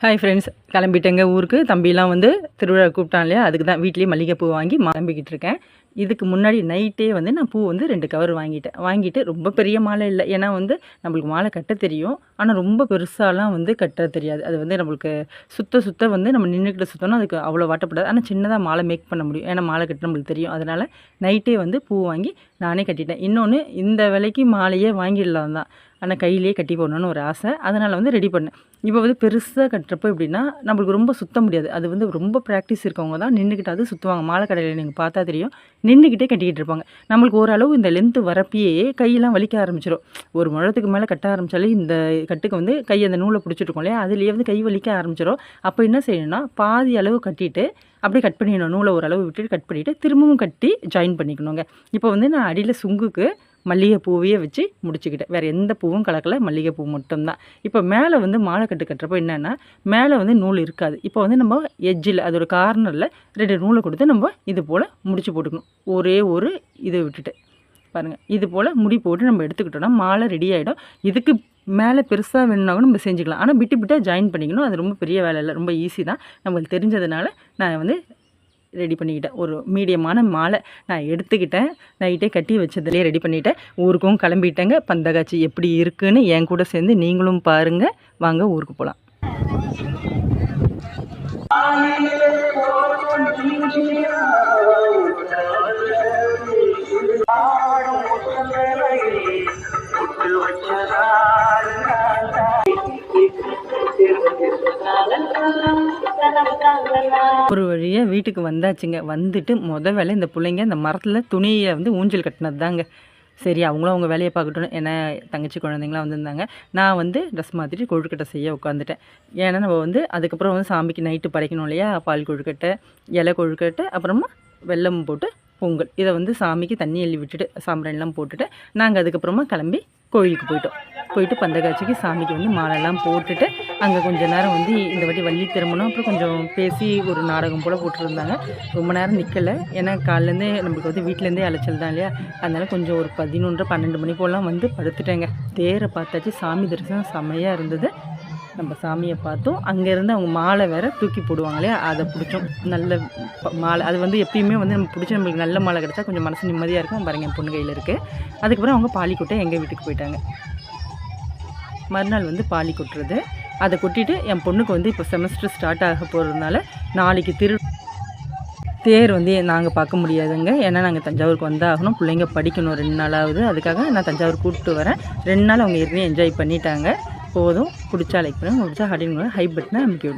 Hi friends, கிளம்பிட்டேங்க ஊருக்கு. தம்பிலாம் வந்து திருவிழா கூப்பிட்டான் இல்லையா, அதுக்கு தான் வீட்லேயே மல்லிகைப்பூ வாங்கி கிளம்பிக்கிட்டு இருக்கேன். இதுக்கு முன்னாடி நைட்டே வந்து நான் பூ வந்து 2 கவர் வாங்கிட்டு ரொம்ப பெரிய மாலை இல்லை. ஏன்னா வந்து நம்மளுக்கு மாலை கட்ட தெரியும். ஆனால் ரொம்ப பெருசாலாம் வந்து கட்ட தெரியாது. அது வந்து நம்மளுக்கு சுத்த வந்து நம்ம நின்றுக்கிட்டு சுற்றணும், அதுக்கு அவ்வளோ வாட்டப்படாது. ஆனால் சின்னதாக மாலை மேக் பண்ண முடியும். ஏன்னா மாலை கட்ட நம்மளுக்கு தெரியும். அதனால் நைட்டே வந்து பூ வாங்கி நானே கட்டிட்டேன். இன்னொன்று, இந்த விலைக்கு மாலையே வாங்கிடலாம் தான், ஆனால் கையிலேயே கட்டி போடணுன்னு ஒரு ஆசை. அதனால் வந்து ரெடி பண்ணேன். இப்போ வந்து பெருசாக கட்டுறப்போ எப்படின்னா நம்மளுக்கு ரொம்ப சுத்த முடியாது. அது வந்து ரொம்ப ப்ராக்டிஸ் இருக்கவங்க தான் நின்றுக்கிட்டாவது சுற்றுவாங்க. மாலை கடையில் நீங்கள் பார்த்தா தெரியும், நின்றுக்கிட்டே கட்டிக்கிட்டு இருப்பாங்க. நம்மளுக்கு ஓரளவு இந்த லென்த்து வரப்பயே கையெல்லாம் வலிக்க ஆரம்பிச்சிடும். ஒரு முழத்துக்கு மேலே கட்ட ஆரம்பித்தாலே இந்த கட்டுக்கு வந்து கை அந்த நூலை பிடிச்சிட்ருக்கோம் இல்லையா, அதுலேயே வந்து கை வலிக்க ஆரம்பிச்சிடும். அப்போ என்ன செய்யணும்னா, பாதி அளவு கட்டிட்டு அப்படியே கட் பண்ணிடணும். நூலை ஓரளவு விட்டுட்டு கட் பண்ணிவிட்டு திரும்பவும் கட்டி ஜாயின் பண்ணிக்கணுங்க. இப்போ வந்து நான் அடியில் சுங்குக்கு மல்லிகை பூவையே வச்சு முடிச்சுக்கிட்டேன். வேறு எந்த பூவும் கலக்கலை, மல்லிகை பூ மட்டும்தான். இப்போ மேலே வந்து மாலை கட்டுறப்போ என்னென்னா, மேலே வந்து நூல் இருக்காது. இப்போ வந்து நம்ம எட்ஜில் அதோட கார்னரில் 2 நூலை கொடுத்து நம்ம இது போல் முடிச்சு போட்டுக்கணும். ஒரே ஒரு இதை விட்டுட்டு பாருங்கள், இது போல் முடி போட்டு நம்ம எடுத்துக்கிட்டோன்னா மாலை ரெடி ஆகிடும். இதுக்கு மேலே பெருசாக வேணுனாலும் நம்ம செஞ்சுக்கலாம். ஆனால் விட்டால் ஜாயின் பண்ணிக்கணும். அது ரொம்ப பெரிய வேலை இல்லை, ரொம்ப ஈஸி தான். நம்மளுக்கு தெரிஞ்சதுனால நான் வந்து ரெடி பண்ணிக்கிட்டேன். ஒரு மீடியமான மாலை நான் எடுத்துக்கிட்டேன். நைட்டே கட்டி வச்சதுலேயே ரெடி பண்ணிவிட்டேன். ஊருக்கும் கிளம்பிட்டேங்க. பந்தகாட்சி எப்படி இருக்குன்னு என் கூட சேர்ந்து நீங்களும் பாருங்கள். வாங்க ஊருக்கு போகலாம். ஒரு வழியாக வீட்டுக்கு வந்தாச்சுங்க. வந்துட்டு வேலை இந்த பிள்ளைங்க இந்த மரத்தில் துணியை வந்து ஊஞ்சல் கட்டினது தாங்க. சரி, அவங்களும் அவங்க வேலையை பார்க்கட்டும். ஏன்னா தங்கச்சி குழந்தைங்களாம் வந்திருந்தாங்க. நான் வந்து ட்ரெஸ் மாற்றிட்டு கொழுக்கட்டை செய்ய உட்காந்துட்டேன். ஏன்னா நம்ம வந்து அதுக்கப்புறம் வந்து சாமிக்கு நைட்டு படைக்கணும் இல்லையா, பால் கொழுக்கட்டை, இலை கொழுக்கட்டை, அப்புறமா வெல்லம் போட்டு பொங்கல். இதை வந்து சாமிக்கு தண்ணி அள்ளி விட்டுட்டு சாம்பிராணிலாம் போட்டுட்டு நாங்கள் அதுக்கப்புறமா கிளம்பி கோயிலுக்கு போயிட்டு பந்தகாட்சிக்கு சாமிக்கு வந்து மாலைலாம் போட்டுட்டு அங்கே கொஞ்சம் நேரம் வந்து இந்த வாட்டி வள்ளி திரும்பணும். அப்புறம் கொஞ்சம் பேசி ஒரு நாடகம் போல் போட்டுருந்தாங்க. ரொம்ப நேரம் நிற்கலை, ஏன்னா காலிலேருந்தே நம்மளுக்கு வந்து வீட்டிலேருந்தே அலைச்சல் தான் இல்லையா. அதனால் கொஞ்சம் ஒரு 11, 12 மணி போலாம் வந்து படுத்துட்டேங்க. தேரை பார்த்தாச்சு. சாமி தரிசனம் செம்மையாக இருந்தது. நம்ம சாமியை பார்த்தோம். அங்கேருந்து அவங்க மாலை வேறு தூக்கி போடுவாங்க இல்லையா, அதை பிடிச்சோம். நல்ல மாலை அது வந்து எப்பயுமே வந்து நம்ம பிடிச்சி நம்மளுக்கு நல்ல மாலை கிடச்சா கொஞ்சம் மனசு நிம்மதியாக இருக்கும். பாருங்க, என் பொண்ணு கையில் இருக்குது. அதுக்கப்புறம் அவங்க பாலி கொட்டை எங்கள் வீட்டுக்கு போயிட்டாங்க. மறுநாள் வந்து பாலி கொட்டுறது, அதை கொட்டிட்டு என் பொண்ணுக்கு வந்து இப்போ செமஸ்டர் ஸ்டார்ட் ஆக போகிறதுனால நாளைக்கு தேர் வந்து நாங்கள் பார்க்க முடியாதுங்க. ஏன்னா நாங்கள் தஞ்சாவூருக்கு வந்தாகணும். பிள்ளைங்க படிக்கணும் 2 நாளாவது. அதுக்காக நான் தஞ்சாவூர் கூப்பிட்டு வரேன். 2 நாள் அவங்க ஏற்கனவே என்ஜாய் பண்ணிட்டாங்க. போதும். பிடிச்சா லைக் பண்ணுங்கள், பிடிச்சா ஹை பட்டனை அமைக்க விடுங்க.